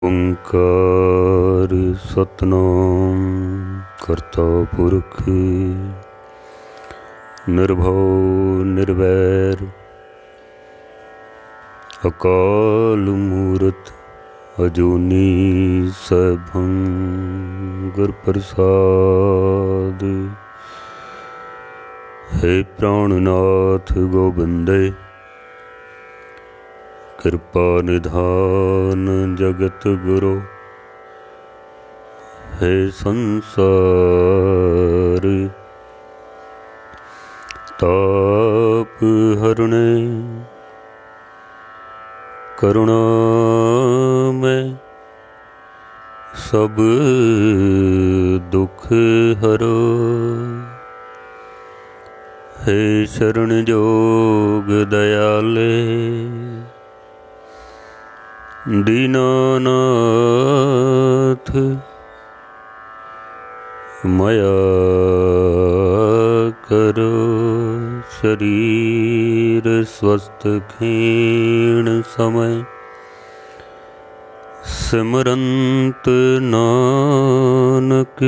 ओंकार सतनाम करता पुरख निर्भव निर्वैर अकाल मूरत अजूनी सैभं गुर प्रसाद। हे प्राणनाथ गोबिंदे कृपा निधान जगत गुरु। हे संसार ताप हरणे करुणा में सब दुख हरो। हे शरण जोग दयाले दीनानाथ माया करो। शरीर स्वस्थ क्षीण समय सिमरंत नानक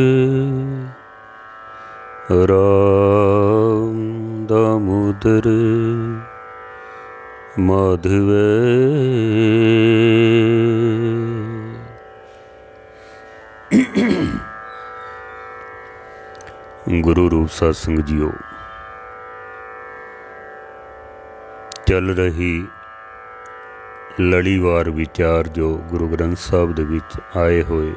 राम दामोदर माधवे। गुरु रूप सत्संग जीओ, चल रही लड़ीवार विचार जो गुरु ग्रंथ साहब दे विच आए हुए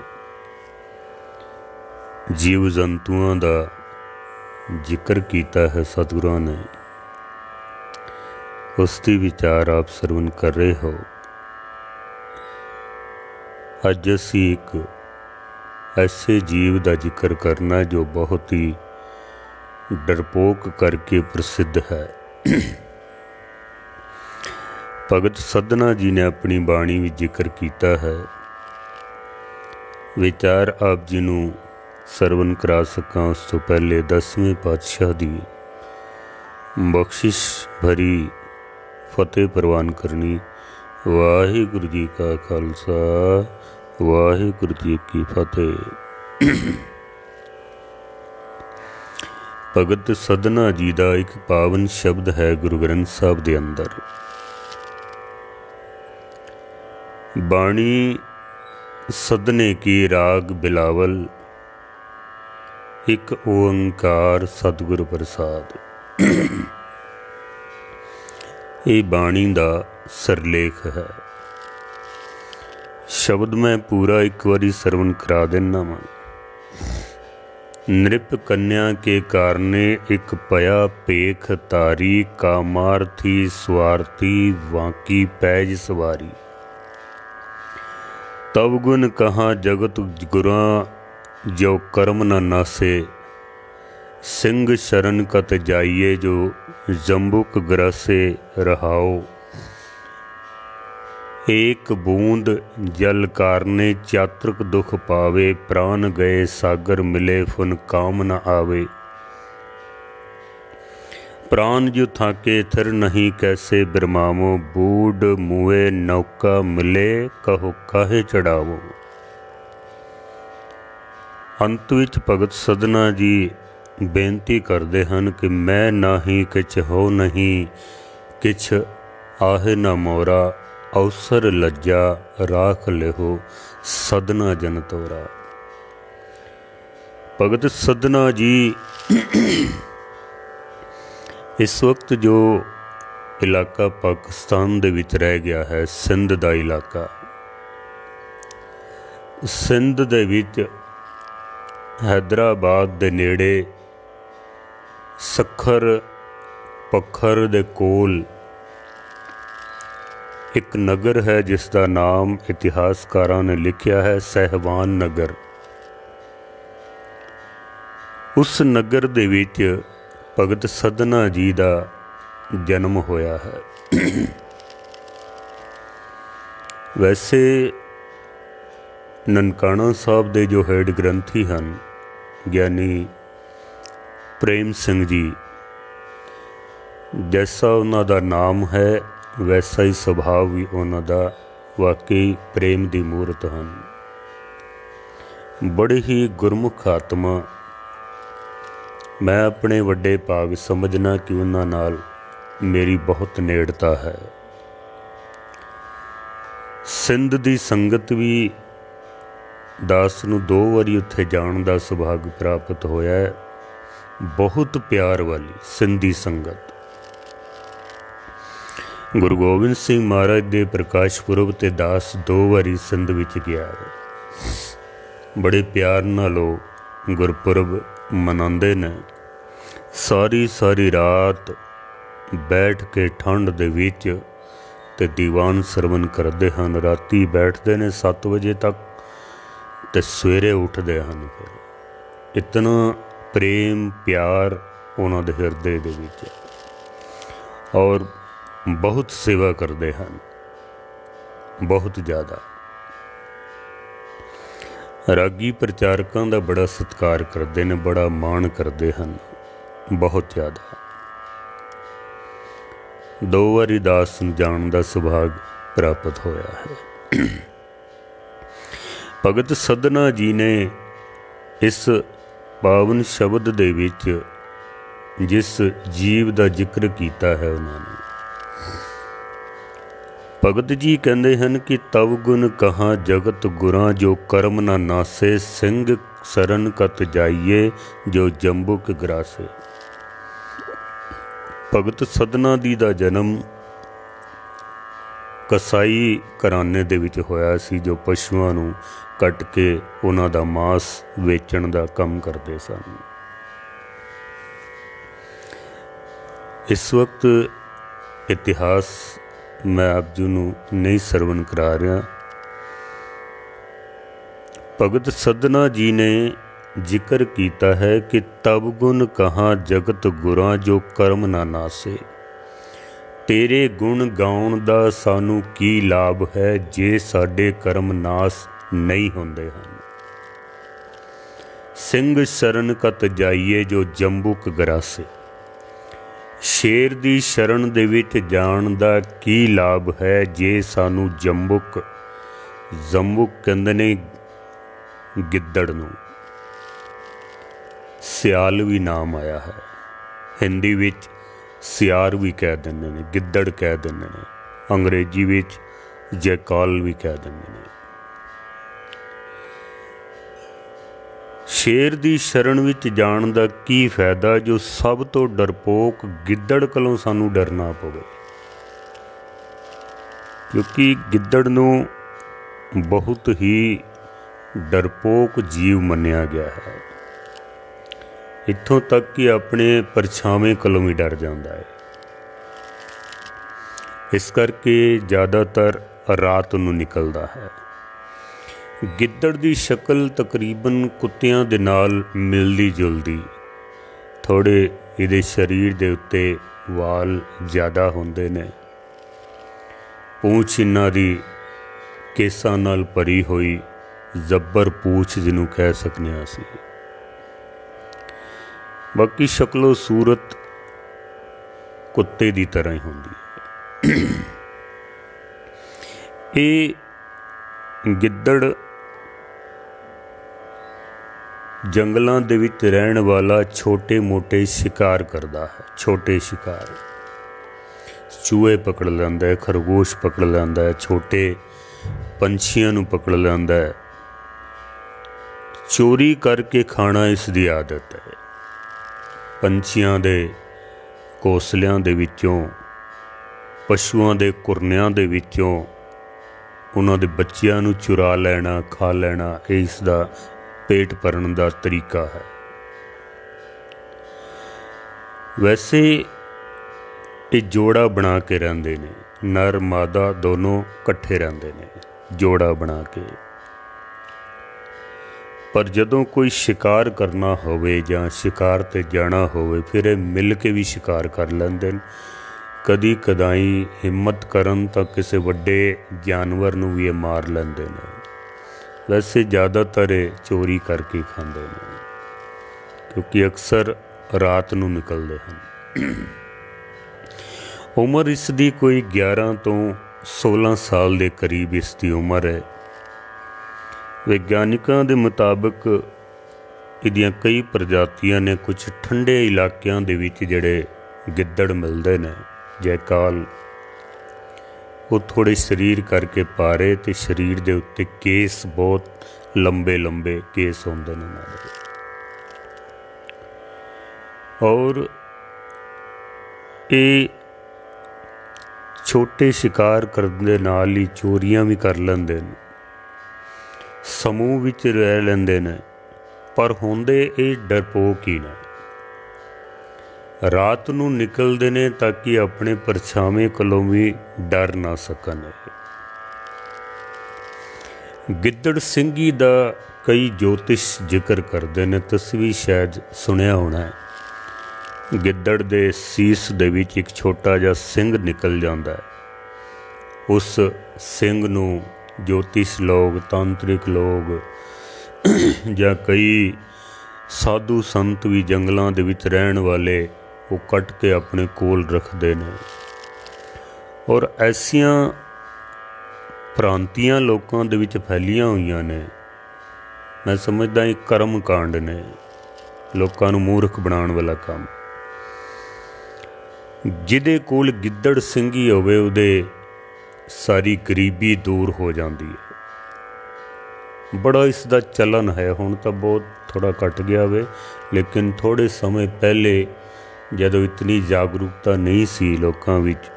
जीव जंतुओं का जिक्र किया है सतगुरुओं ने, उसकी विचार आप सरवण कर रहे हो। अज असी एक ऐसे जीव का जिक्र करना जो बहुत ही डरपोक करके प्रसिद्ध है। भगत सदना जी ने अपनी बाणी में जिक्र किया है। विचार आप जी नूं सरवण करा सकां उस तो पहले 10वें पातशाह की बख्शिश भरी फतेह प्रवान करनी। वाहिगुरु जी का खालसा वाहिगुरु जी की फतेह। भगत सदना जी का एक पावन शब्द है गुरु ग्रंथ साहब के अंदर। बाणी सदने की राग बिलावल एक ओंकार सतगुर प्रसाद। ये बाणी का सरलेख है। शब्द मैं पूरा एक बारी सरवण करा देना वा। नृप कन्या के कारणे एक पया पेख तारी, कामार्थी स्वार्थी वाकी पैज सवारी। तब गुण कहाँ जगत गुरा जो कर्म न नासे, सिंह शरण कत जाइए जो जम्बुक ग्रासे रहाओ। एक बूंद जल कारने चातृक दुख पावे, प्राण गए सागर मिले फुन काम न आवे। प्राण जो थाके थिर नहीं कैसे बिरमावो, बूढ़ मुए नौका मिले कहो काहे चढ़ावो। अंत विच भगत सदना जी बेनती करते हैं कि मैं नाही किछ हो नहीं, किछ आहे न मोरा। अवसर लज्जा राख लेहो सदना जन तोरा। भगत सदना जी इस वक्त जो इलाका पाकिस्तान दे विच रह गया है, सिंध दा इलाका, सिंध दे विच हैदराबाद दे नेड़े सखर पखर दे कोल एक नगर है जिसका नाम इतिहासकारों ने लिखा है सहवान नगर। उस नगर दे विच भगत सदना जी का जन्म होया है। वैसे ननकाना साहब दे जो हेड ग्रंथी हैं ज्ञानी प्रेम सिंह जी, जैसा उन्हों का नाम है वैसा ही सुभाव भी उन्हों का वाकई प्रेम की मूर्त हैं। बड़ी ही गुरमुख आत्मा मैं अपने वड्डे भाग समझना कि उन्हां नाल मेरी बहुत नेड़ता है। सिंध की संगत भी दास नूं 2 वारी उत्थे जाण दा सुभाग प्राप्त होया है। बहुत प्यार वाली सिंधी संगत। गुरु गोबिंद सिंह महाराज के प्रकाश पुरब ते दास 2 वारी सिंध विच गया है। बड़े प्यार नाल गुरपुरब मनाते ने। सारी सारी रात बैठ के ठंड दे विच ते दीवान सरवण करते हैं। राती बैठते ने 7 वजे तक ते सवेरे उठते हैं। फिर इतना प्रेम प्यार उन्हां दे हिरदे दे विच और बहुत सेवा करते हैं, बहुत ज़्यादा। रागी प्रचारकों का बड़ा सत्कार करते हैं, बड़ा माण करते हैं, बहुत ज़्यादा। 2 वारी दास नूं जाण दा सुभाग प्राप्त होया है। भगत सदना जी ने इस पावन शब्द दे विच जिस जीव का जिक्र किया है उन्होंने, भगत जी कहते हैं कि तव गुण कहाँ जगत गुरां जो कर्म ना नासे, सिंह सरन कत जाइए जो जंबुक ग्रासे। भगत सदना दी दा जन्म कसाई घराने दे विच होया सी, जो पशुआं नूं कट के उन्हां दा मांस वेचण दा काम करते सन। इस वक्त इतिहास मैं आप जी नूं नहीं सरवण करा रहा। भगत सदना जी ने जिक्र किया है कि तब गुण कहाँ जगत गुरां जो कर्म ना नासे। तेरे गुण गाउण दा सानू की लाभ है जे साडे कर्म नाश नहीं होंदे हन। सिंह शरण कत जाइए जो जंबुक ग्रासे। शेर दी शरण दे विच जाण दा की लाभ है जे सानू जंबुक, जंबुक कहंदे ने गिद्दड़ नूं। सियाल भी नाम आया है, हिंदी विच सियार भी कह देंगे ने, गिद्दड़ कह देंगे ने, अंग्रेजी विच जैकाल भी कह देंगे ने। शेर दी शरण विच जाण दा की फायदा जो सब तो डरपोक गिद्दड़ कोलों सानू डरना पवे, क्योंकि गिद्दड़ नूं बहुत ही डरपोक जीव मन्निया गया है। इत्थों तक कि अपने परछावें कोलों भी डर जाता है। इस करके ज़्यादातर रात नूं निकलदा है। गिद्दड़ की शक्ल तकरीबन कुत्तियां दे नाल मिलदी जुलदी, थोड़े इहदे शरीर दे उत्ते वाल ज़्यादा होंदे ने। पूंछ इन्हां दी केसां नाल भरी हुई जब्बर पूंछ जिन्हों कह सकने असीं। बाकी शक्लो सूरत कुत्ते की तरह ही होंदी है। ये गिद्दड़ जंगलों दे विच रहण वाला छोटे मोटे शिकार करता है। छोटे शिकार चूहे पकड़ लैंदा है, खरगोश पकड़ लैंदा है, छोटे पंछियों नूं पकड़ लैंदा है। चोरी करके खाना इसकी आदत है। पंछियों दे घोंसलियां दे विचों, पशुओं दे कुरनियां दे विचों उन्हां दे बच्चियां नूं चुरा लैना, खा लैना, ये इसका पेट भरन का तरीका है। वैसे ये जोड़ा बना के रहंदे ने, नर मादा दोनों कट्ठे रहंदे ने जोड़ा बना के। पर जदों कोई शिकार करना होवे जां शिकार ते जाना होवे फिर मिल के भी शिकार कर लैंदे ने। कदी कदाई हिम्मत करन तां किसी वड्डे जानवर नूं भी मार लैंदे ने। वैसे ज़्यादातर चोरी करके खाते हैं, क्योंकि अक्सर रात नूं निकलते हैं। उम्र इसकी कोई 11 तो 16 ਸਾਲ ਦੇ ਕਰੀਬ ਇਸ ਦੀ ਉਮਰ ਹੈ। ਵਿਗਿਆਨਿਕਾਂ ਦੇ ਮੁਤਾਬਕ ਇਹਦੀਆਂ ਕਈ ਪ੍ਰਜਾਤੀਆਂ ਨੇ। ਕੁਝ ਠੰਡੇ ਇਲਾਕਿਆਂ ਦੇ ਵਿੱਚ ਜਿਹੜੇ ਗਿੱਦੜ ਮਿਲਦੇ ਨੇ ਜੈਕਾਲ, ਉਹ ਥੋੜ੍ਹੇ ਸਰੀਰ ਕਰਕੇ ਭਾਰੇ ਅਤੇ ਸਰੀਰ ਦੇ ਉੱਤੇ ਕੇਸ ਬਹੁਤ ਲੰਬੇ ਲੰਬੇ ਕੇਸ ਹੁੰਦੇ ਨੇ ਨਾਲ, ਔਰ ਇਹ ਛੋਟੇ ਸ਼ਿਕਾਰ ਕਰਨ ਦੇ ਨਾਲ ਹੀ ਚੋਰੀਆਂ ਵੀ ਕਰ ਲੈਂਦੇ ਨੇ, ਸਮੂਹ ਵਿੱਚ ਰਹਿ ਲੈਂਦੇ ਨੇ, ਪਰ ਹੁੰਦੇ ਇਹ ਡਰਪੋਕ ਹੀ ਨੇ। ਰਾਤ ਨੂੰ ਨਿਕਲਦੇ ਨੇ ਤਾਂ ਕਿ ਆਪਣੇ ਪਰਛਾਵੇਂ ਕੋਲੋਂ ਵੀ ਡਰ ਨਾ ਸਕਣ। ਗਿੱਦੜ ਸਿੰਘੀ ਦਾ ਕਈ ਜੋਤਿਸ਼ ਜ਼ਿਕਰ ਕਰਦੇ ਨੇ। ਤੁਸੀਂ ਵੀ ਸ਼ਾਇਦ ਸੁਣਿਆ ਹੋਣਾ ਹੈ, ਗਿੱਦੜ ਦੇ ਸੀਸ ਦੇ ਵਿੱਚ ਇੱਕ ਛੋਟਾ ਜਿਹਾ ਸਿੰਘ ਨਿਕਲ ਜਾਂਦਾ ਹੈ। ਉਸ ਸਿੰਘ ਨੂੰ ਜੋਤਿਸ਼ ਲੋਕ, ਤਾਂਤਰਿਕ ਲੋਕ ਜਾਂ ਕਈ ਸਾਧੂ ਸੰਤ ਵੀ ਜੰਗਲਾਂ ਦੇ ਵਿੱਚ ਰਹਿਣ ਵਾਲੇ ਉਹ ਕੱਟ ਕੇ ਆਪਣੇ ਕੋਲ ਰੱਖਦੇ ਨੇ। ਔਰ ਐਸੀਆਂ ਭ੍ਰਾਂਤੀਆਂ ਲੋਕਾਂ ਦੇ ਵਿੱਚ ਫੈਲੀਆਂ ਹੋਈਆਂ ਨੇ, ਮੈਂ ਸਮਝਦਾ ਇਹ ਕਰਮ ਕਾਂਡ ਨੇ, ਲੋਕਾਂ ਨੂੰ ਮੂਰਖ ਬਣਾਉਣ ਵਾਲਾ ਕੰਮ। ਜਿਹਦੇ ਕੋਲ ਗਿੱਦੜ ਸਿੰਘੀ ਹੋਵੇ ਉਹਦੇ ਸਾਰੀ ਗਰੀਬੀ ਦੂਰ ਹੋ ਜਾਂਦੀ ਹੈ। ਬੜਾ ਇਸ ਦਾ ਚਲਨ ਹੈ, ਹੁਣ ਤਾਂ ਬਹੁਤ ਥੋੜ੍ਹਾ ਘਟ ਗਿਆ ਹੋਵੇ, ਲੇਕਿਨ ਥੋੜ੍ਹੇ ਸਮੇਂ ਪਹਿਲੇ ਜਦੋਂ ਇਤਨੀ ਜਾਗਰੂਕਤਾ ਨਹੀਂ ਸੀ ਲੋਕਾਂ ਵਿੱਚ,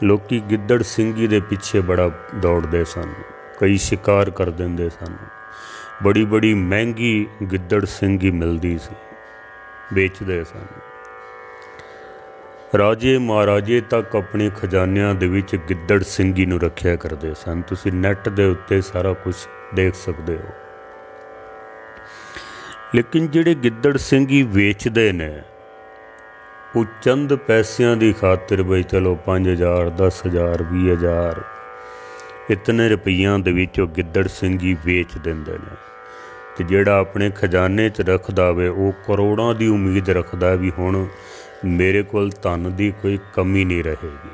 ਲੋਕੀ ਗਿੱਦੜ ਸਿੰਘੀ ਦੇ ਪਿੱਛੇ ਬੜਾ ਦੌੜਦੇ ਸਨ, ਕਈ ਸ਼ਿਕਾਰ ਕਰ ਦਿੰਦੇ ਸਨ। ਬੜੀ ਬੜੀ ਮਹਿੰਗੀ ਗਿੱਦੜ ਸਿੰਘੀ ਮਿਲਦੀ ਸੀ, ਵੇਚਦੇ ਸਨ। ਰਾਜੇ ਮਹਾਰਾਜੇ ਤੱਕ ਆਪਣੇ ਖਜ਼ਾਨਿਆਂ ਦੇ ਵਿੱਚ ਗਿੱਦੜ ਸਿੰਘੀ ਨੂੰ ਰੱਖਿਆ ਕਰਦੇ ਸਨ। ਤੁਸੀਂ ਨੈੱਟ ਦੇ ਉੱਤੇ ਸਾਰਾ ਕੁਝ ਦੇਖ ਸਕਦੇ ਹੋ। ਲੇਕਿਨ ਜਿਹੜੇ ਗਿੱਦੜ ਸਿੰਘੀ ਵੇਚਦੇ ਨੇ ਉਹ ਚੰਦ ਪੈਸਿਆਂ ਦੀ ਖਾਤਰ, ਬਈ ਚਲੋ 5000 10,000 20,000 ਇਤਨੇ ਰੁਪਈਆਂ ਦੇ ਵਿੱਚ ਉਹ ਗਿੱਦੜ ਸਿੰਘੀ ਵੇਚ ਦਿੰਦੇ ਨੇ। ਅਤੇ ਜਿਹੜਾ ਆਪਣੇ ਖਜ਼ਾਨੇ 'ਚ ਰੱਖਦਾ ਵੇ ਉਹ ਕਰੋੜਾਂ ਦੀ ਉਮੀਦ ਰੱਖਦਾ ਵੀ ਹੁਣ ਮੇਰੇ ਕੋਲ ਧਨ ਦੀ ਕੋਈ ਕਮੀ ਨਹੀਂ ਰਹੇਗੀ।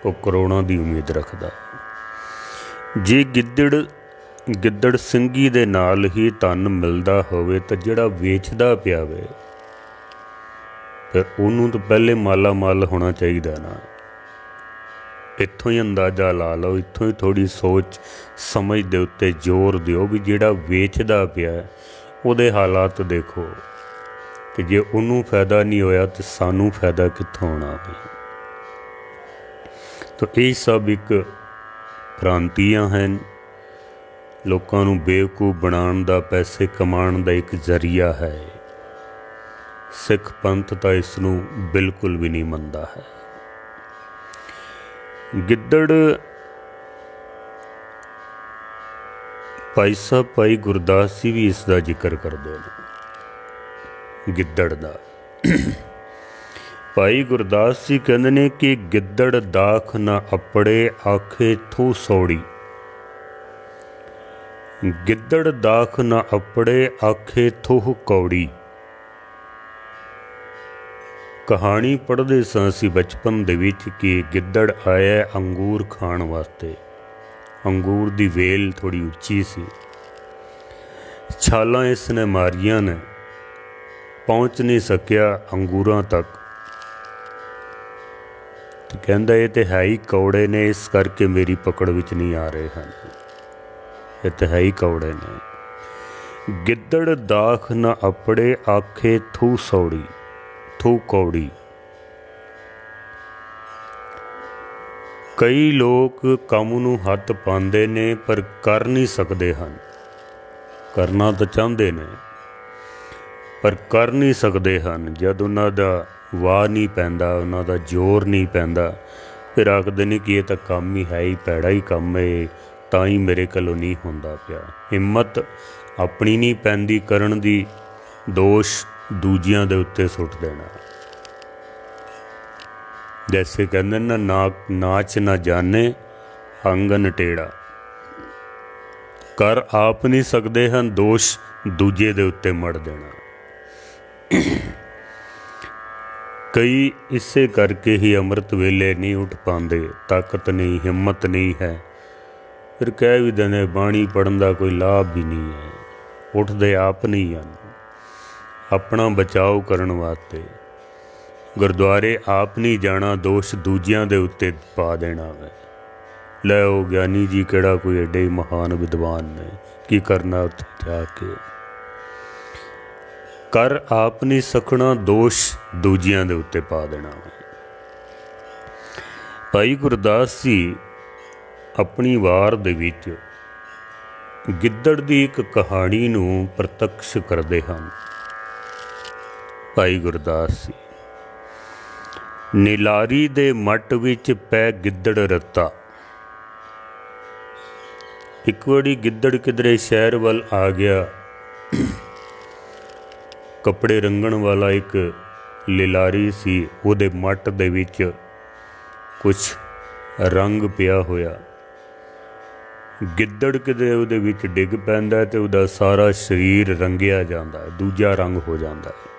ਉਹ ਕਰੋੜਾਂ ਦੀ ਉਮੀਦ ਰੱਖਦਾ। ਜੇ ਗਿੱਦੜ ਸਿੰਘੀ ਦੇ ਨਾਲ ਹੀ ਧਨ ਮਿਲਦਾ ਹੋਵੇ ਤਾਂ ਜਿਹੜਾ ਵੇਚਦਾ ਪਿਆ ਵੇ ਫਿਰ ਉਹਨੂੰ ਤਾਂ ਪਹਿਲੇ ਮਾਲਾ ਮਾਲ ਹੋਣਾ ਚਾਹੀਦਾ ਨਾ। ਇੱਥੋਂ ਹੀ ਅੰਦਾਜ਼ਾ ਲਾ ਲਓ, ਇੱਥੋਂ ਹੀ ਥੋੜ੍ਹੀ ਸੋਚ ਸਮਝ ਦੇ ਉੱਤੇ ਜ਼ੋਰ ਦਿਓ ਵੀ ਜਿਹੜਾ ਵੇਚਦਾ ਪਿਆ ਉਹਦੇ ਹਾਲਾਤ ਦੇਖੋ ਕਿ ਜੇ ਉਹਨੂੰ ਫਾਇਦਾ ਨਹੀਂ ਹੋਇਆ ਤਾਂ ਸਾਨੂੰ ਫਾਇਦਾ ਕਿੱਥੋਂ ਆਉਣਾ ਵੇ। ਤਾਂ ਇਹ ਸਭ ਇੱਕ ਭ੍ਰਾਂਤੀਆਂ ਹਨ, ਲੋਕਾਂ ਨੂੰ ਬੇਵਕੂਫ ਬਣਾਉਣ ਦਾ, ਪੈਸੇ ਕਮਾਉਣ ਦਾ ਇੱਕ ਜ਼ਰੀਆ ਹੈ। ਸਿੱਖ ਪੰਥ ਤਾਂ ਇਸ ਨੂੰ ਬਿਲਕੁਲ ਵੀ ਨਹੀਂ ਮੰਨਦਾ ਹੈ। ਗਿੱਦੜ ਭਾਈ ਸਾਹਿਬ ਭਾਈ ਗੁਰਦਾਸ ਜੀ ਵੀ ਇਸ ਦਾ ਜ਼ਿਕਰ ਕਰਦੇ ਨੇ, ਗਿੱਦੜ ਦਾ। ਭਾਈ ਗੁਰਦਾਸ ਜੀ ਕਹਿੰਦੇ ਨੇ ਕਿ ਗਿੱਦੜ ਦਾਖ ਨਾ ਅਪੜੇ ਆਖੇ ਥੂ ਸੌੜੀ। ਗਿੱਦੜ ਦਾਖ ਨਾ ਅਪੜੇ ਆਖੇ ਥੂ ਕੌੜੀ। ਕਹਾਣੀ ਪੜ੍ਹਦੇ ਸਾਂ ਅਸੀਂ ਬਚਪਨ ਦੇ ਵਿੱਚ ਕਿ ਗਿੱਦੜ ਆਇਆ ਅੰਗੂਰ ਖਾਣ ਵਾਸਤੇ। ਅੰਗੂਰ ਦੀ ਵੇਲ ਥੋੜ੍ਹੀ ਉੱਚੀ ਸੀ, ਛਾਲਾਂ ਇਸ ਨੇ ਮਾਰੀਆਂ ਨੇ, ਪਹੁੰਚ ਨਹੀਂ ਸਕਿਆ ਅੰਗੂਰਾਂ ਤੱਕ। ਤੇ ਕਹਿੰਦਾ ਇਹ ਤਾਂ ਹੈ ਹੀ ਕੌੜੇ ਨੇ, ਇਸ ਕਰਕੇ ਮੇਰੀ ਪਕੜ ਵਿੱਚ ਨਹੀਂ ਆ ਰਹੇ ਹਨ। ਇਹ ਤਾਂ ਹੈ ਹੀ ਕੌੜੇ ਨੇ। ਗਿੱਦੜ ਦਾਖ ਨਾ ਅਪੜੇ ਆਖੇ ਥੂ ਸੌੜੀ ਥੂ ਕੌੜੀ। ਕਈ ਲੋਕ ਕੰਮ ਨੂੰ ਹੱਥ ਪਾਉਂਦੇ ਨੇ ਪਰ ਕਰ ਨਹੀਂ ਸਕਦੇ ਹਨ। ਕਰਨਾ ਤਾਂ ਚਾਹੁੰਦੇ ਨੇ ਪਰ ਕਰ ਨਹੀਂ ਸਕਦੇ ਹਨ। ਜਦ ਉਹਨਾਂ ਦਾ ਵਾਹ ਨਹੀਂ ਪੈਂਦਾ, ਉਹਨਾਂ ਦਾ ਜ਼ੋਰ ਨਹੀਂ ਪੈਂਦਾ, ਫਿਰ ਆਖਦੇ ਨੇ ਕਿ ਇਹ ਤਾਂ ਕੰਮ ਹੀ ਹੈ ਹੀ ਭੈੜਾ ਹੀ ਕੰਮ ਹੈ, ਤਾਂ ਹੀ ਮੇਰੇ ਕੋਲੋਂ ਨਹੀਂ ਹੁੰਦਾ ਪਿਆ। ਹਿੰਮਤ ਆਪਣੀ ਨਹੀਂ ਪੈਂਦੀ ਕਰਨ ਦੀ, ਦੋਸ਼ ਦੂਜਿਆਂ ਦੇ ਉੱਤੇ ਸੁੱਟ ਦੇਣਾ। ਜੈਸੇ ਕਹਿੰਦੇ ਨਾ, ਨਾਚ ਨਾ ਜਾਣੇ ਅੰਗਨ ਟੇੜਾ। ਕਰ ਆਪ ਨਹੀਂ ਸਕਦੇ ਹਨ, ਦੋਸ਼ ਦੂਜੇ ਦੇ ਉੱਤੇ ਮੜ ਦੇਣਾ। कई इसे करके ही अमृत वेले नहीं उठ पाते, ताकत नहीं, हिम्मत नहीं है। फिर कह भी देने बाणी पढ़न का कोई लाभ भी नहीं है, उठते आप नहीं हैं। अपना बचाव करने वास्ते गुरुद्वारे आप नहीं जाना, दोष दूजियां दे उत्ते पा देना है। लै ओ ज्ञानी जी केड़ा कोई एडे महान विद्वान ने, की करना उत्थे जाके। कर आप नहीं सकना, दोष दूजियां दे उत्ते पा देना है। भाई गुरदास जी अपनी वार दे विच गिद्दड़ दी एक कहानी नूं प्रत्यक्ष करते हैं। भाई गुरदास जी, नीलारी दे मट विच पै गिद्दड़ रत्ता। एक वारी गिद्दड़ किधरे शहर वल आ गया। कपड़े रंगण वाला एक लीलारी सी, उहदे मट दे विच कुछ रंग पिया होया। गिद्दड़ किधरे उहदे विच डिग पैंदा ते उहदा सारा शरीर रंगिया जांदा है, दूजा रंग हो जांदा है।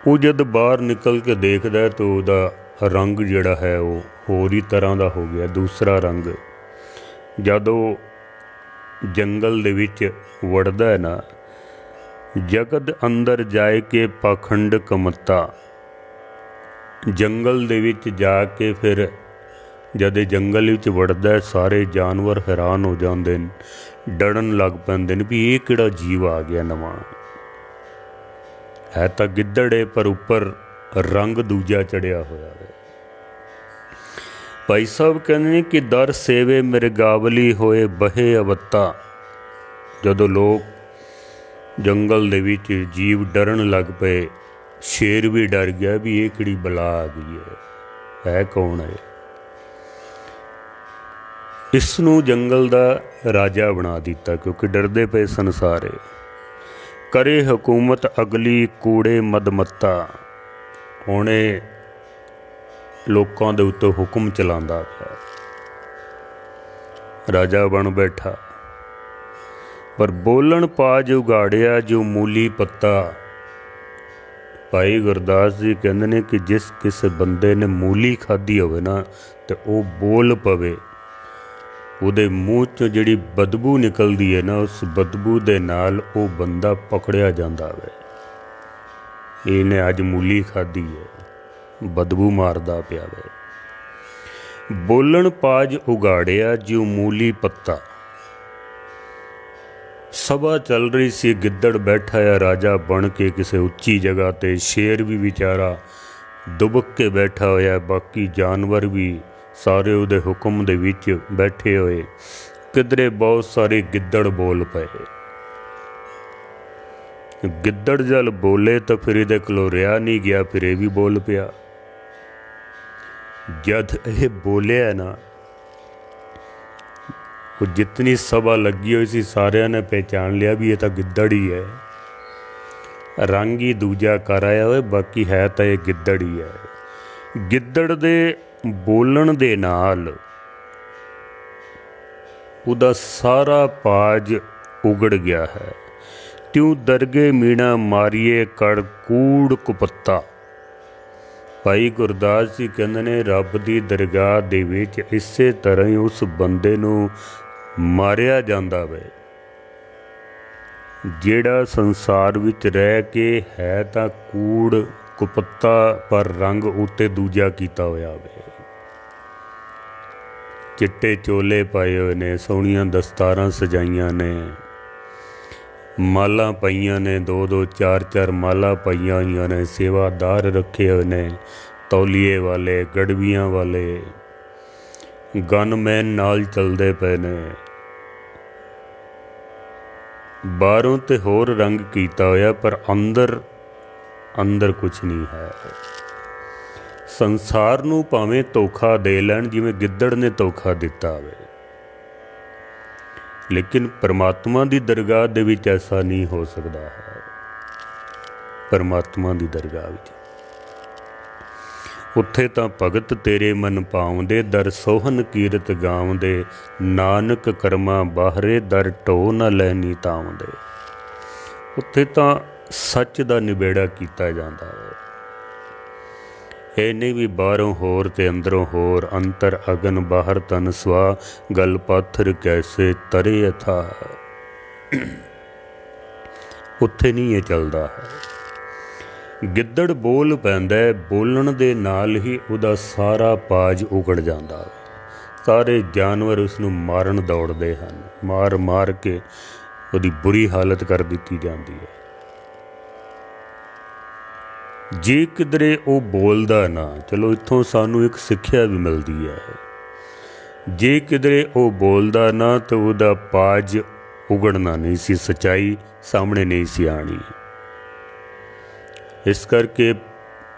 वो जद बाहर निकल के देखदा है तो उहदा रंग जिहड़ा है वो होर ही तरह का हो गया, दूसरा रंग। जद वो जंगल दे विच वड़दा है ना, जगत अंदर जाए के पाखंड कमत्ता। जंगल दे विच जाके फिर जद जंगल विच वड़दा है, सारे जानवर हैरान हो जाते हैं, डरन लग पैंदे भी ये किहड़ा जीव आ गया नवां। है तो गिद्दड़ है पर उपर रंग दूजा चढ़िया होया है। भाई साहब कहते कि दर सेवे मृगावली होए बहे अवत्ता। जदों लोग जंगल दे विच जीव डरन लग पे, शेर भी डर गया भी ये किहड़ी बला आ गई है कौन है। इसनूं जंगल दा राजा बना दिता, क्योंकि डरदे पे संसारे। करे हुकूमत अगली कूड़े मदमत्ता। हुणे लोकां दे उत्ते हुक्म चलांदा पिया, राजा बन बैठा। पर बोलन पाज उगाड़िया जो मूली पत्ता। भाई गुरदास जी कहंदे ने कि जिस किसी बंदे ने मूली खाधी होवे ना, तो वो बोल पवे, ਉਹਦੇ ਮੂੰਹ ਚੋਂ ਜਿਹੜੀ ਬਦਬੂ ਨਿਕਲਦੀ ਹੈ ਨਾ, ਉਸ ਬਦਬੂ ਦੇ ਨਾਲ ਉਹ ਬੰਦਾ ਪਕੜਿਆ ਜਾਂਦਾ ਵੇ। ਇਹਨੇ ਅੱਜ ਮੂਲੀ ਖਾਧੀ ਹੈ, ਬਦਬੂ ਮਾਰਦਾ ਪਿਆ ਵੇ। ਬੋਲਣ ਪਾਜ ਉਗਾੜਿਆ ਜਿਉ ਮੂਲੀ ਪੱਤਾ। ਸਭਾ ਚੱਲ ਰਹੀ ਸੀ, ਗਿੱਦੜ ਬੈਠਾ ਆ ਰਾਜਾ ਬਣ ਕੇ ਕਿਸੇ ਉੱਚੀ ਜਗ੍ਹਾ ਤੇ। ਸ਼ੇਰ ਵੀ ਵਿਚਾਰਾ ਦੁਬਕ ਕੇ ਬੈਠਾ ਹੋਇਆ, ਬਾਕੀ ਜਾਨਵਰ ਵੀ सारे उहदे हुक्म दे विच बैठे हुए। किधरे बहुत सारे गिद्दड़ बोल पे। गिद्दड़ जल बोले तो फिर इहदे कोलों रिहा नहीं गया, फिर यह भी बोल पिया। जद यह बोलिया ना, वो जितनी सभा लगी हुई सी सारिਆਂ ने पहचान लिया भी ये तो गिद्दड़ ही है। रंग ही दूजा कर आया हुए, बाकी है तो ये गिद्दड़ ही है। गिद्दड़ दे बोलन दे नाल उदा सारा पाज उगड़ गया है। त्यों दरगे मीणा मारिए कड़ कूड़ कुपत्ता। भाई गुरदास जी कहंदे ने रब दी दरगाह दे विच इसे तरह ही उस बंदे नूं मारिया जांदा वे, जेड़ा संसार विच रह के है तां कूड़ कुपत्ता पर रंग उत्ते दूजा कीता होया वे। चिट्टे चोले पाए हुए ने, सोहणियां दस्तारां सजाइयां ने, माला पाइयां ने, 2-2 4-4 माला पाइयां होइयां ने, सेवादार रखे हुए ने, तौलीए वाले, गड़बियां वाले, गनमैन नाल चलदे पे ने। बाहरों ते होर रंग कीता होया, पर अंदर कुछ नहीं है। संसार नूं भावें धोखा दे लैण, जिवें गिद्दड़ ने धोखा दिता होवे, लेकिन परमात्मा दी दरगाह दे विच ऐसा नहीं हो सकता है। परमात्मा दी दरगाह विच उत्थे तां भगत तेरे मन पाउंदे, दर सोहन कीरत गाउंदे, नानक कर्मा बाहरे दर ढो न लैनी ताउंदे। उत्थे तां सच दा निबेड़ा कीता जांदा है। ਇਹ ਨਹੀਂ ਵੀ ਬਾਹਰੋਂ ਹੋਰ ਤੇ ਅੰਦਰੋਂ ਹੋਰ, ਅੰਤਰ ਅਗਨ ਬਾਹਰ ਤਨ ਸਵਾ, ਗਲ ਪਾਥਰ ਕੈਸੇ ਤਰੇ ਅਥਾ। ਉੱਥੇ ਨਹੀਂ ਇਹ ਚੱਲਦਾ ਹੈ। ਗਿੱਦੜ ਬੋਲ ਪੈਂਦਾ, ਬੋਲਣ ਦੇ ਨਾਲ ਹੀ ਉਹਦਾ ਸਾਰਾ ਪਾਜ ਉਗੜ ਜਾਂਦਾ ਹੈ। ਸਾਰੇ ਜਾਨਵਰ ਉਸ ਨੂੰ ਮਾਰਨ ਦੌੜਦੇ ਹਨ, ਮਾਰ ਮਾਰ ਕੇ ਉਹਦੀ ਬੁਰੀ ਹਾਲਤ ਕਰ ਦਿੱਤੀ ਜਾਂਦੀ ਹੈ। ਜੇ ਕਿਧਰੇ ਉਹ ਬੋਲਦਾ ਨਾ, ਚਲੋ ਇੱਥੋਂ ਸਾਨੂੰ ਇੱਕ ਸਿੱਖਿਆ ਵੀ ਮਿਲਦੀ ਹੈ, ਜੇ ਕਿਧਰੇ ਉਹ ਬੋਲਦਾ ਨਾ ਤਾਂ ਉਹਦਾ ਪਾਜ ਉਗੜਨਾ ਨਹੀਂ ਸੀ, ਸੱਚਾਈ ਸਾਹਮਣੇ ਨਹੀਂ ਸੀ ਆਣੀ। ਇਸ ਕਰਕੇ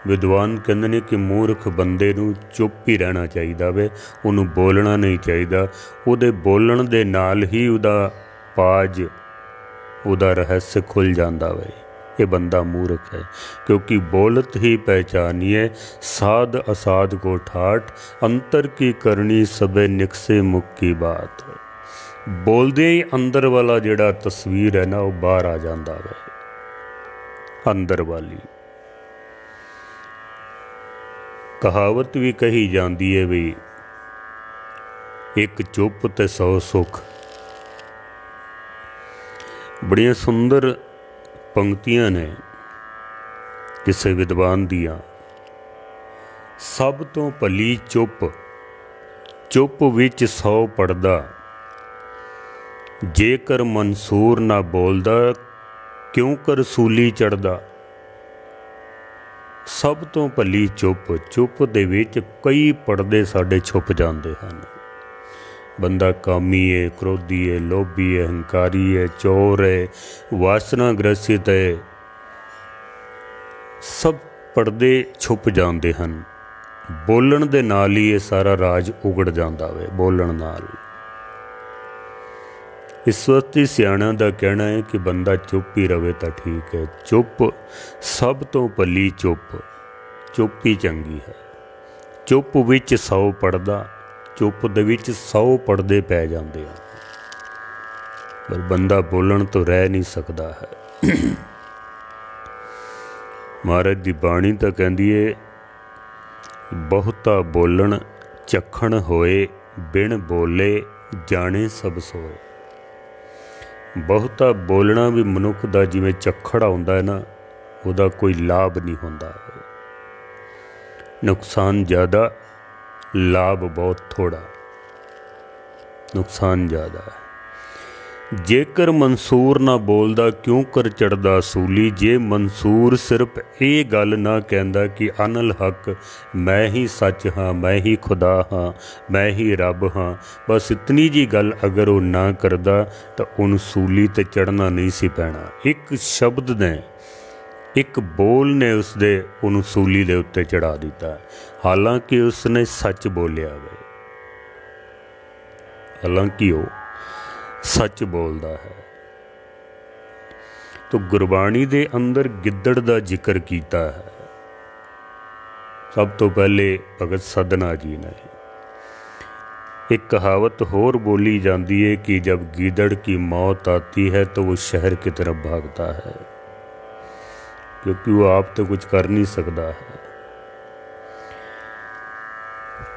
ਵਿਦਵਾਨ ਕਹਿੰਦੇ ਨੇ ਕਿ ਮੂਰਖ ਬੰਦੇ ਨੂੰ ਚੁੱਪ ਹੀ ਰਹਿਣਾ ਚਾਹੀਦਾ ਵੇ, ਉਹਨੂੰ ਬੋਲਣਾ ਨਹੀਂ ਚਾਹੀਦਾ। ਉਹਦੇ ਬੋਲਣ ਦੇ ਨਾਲ ਹੀ ਉਹਦਾ ਪਾਜ, ਉਹਦਾ ਰਹੱਸ ਖੁੱਲ੍ਹ ਜਾਂਦਾ ਵੇ। ਇਹ ਬੰਦਾ ਮੂਰਖ ਹੈ, क्योंकि बोलत ही पहचानिए साध असाध को ठाठ, अंतर की करनी सबे निकसे मुख की बात। बोलदे ही अंदर वाला जिहड़ा तस्वीर है ना, वो बाहर आ जाता है, अंदर वाली। कहावत भी कही जाती है भी एक चुप ते 100 सुख। बड़ियां सुंदर पंक्तियां ने किसी विद्वान दियां। सब तो भली चुप, चुप विच 100 पड़दा, जेकर मंसूर ना बोलदा, क्यों कर सूली चढ़दा। सब तो भली चुप, चुप दे विच कई पड़दे साडे छुप जाते हैं। बंदा कामी है, क्रोधी है, लोभी है, हंकारी है, चोर है, वासना ग्रसित है, सब पर्दे छुप जाते हैं। बोलन दे नाल ही ये सारा राज उगड़ जाता है, बोलन नाल। इस वक्त सियाणा दा कहना है कि बंदा चुप ही रवे तो ठीक है। चुप सब तो भली चुप, चुप ही चंगी है। चुप विच 100 पड़दा, चुप दे विच 100 पड़दे पै जाते हैं, पर बंदा बोलन तो रह नहीं सकता है। महाराज दी बाणी तो कहती है, बहुता बोलन चखण होए, बिन बोले जाने सब सोए। बहुता बोलना भी मनुख दा जिवें चखड़ आउंदा है ना, उहदा कोई लाभ नहीं होंदा। नुकसान ज़्यादा, लाभ बहुत थोड़ा। नुकसान ज़्यादा है। जेकर मंसूर ना बोलदा, क्यों कर चढ़दा सूली। जे मंसूर सिर्फ ये गल ना कहंदा कि अनल हक, मैं ही सच हाँ, मैं ही खुदा हाँ, मैं ही रब हाँ, बस इतनी जी गल अगर वो ना करदा तो उन सूली ते चढ़ना नहीं सी पैना। एक शब्द ने, एक बोल ने उसदे उन सूली दे उत्ते चढ़ा दिता, हालांकि उसने सच बोलिया वे, हालांकि वो सच बोलता है। तो गुरबाणी दे अंदर गिद्दड़ दा जिक्र किया है सब तो पहले भगत सदना जी ने। एक कहावत होर बोली जाती है कि जब गिद्दड़ की मौत आती है तो वो शहर की तरफ भागता है, क्योंकि वो आप तो कुछ कर नहीं सकता है।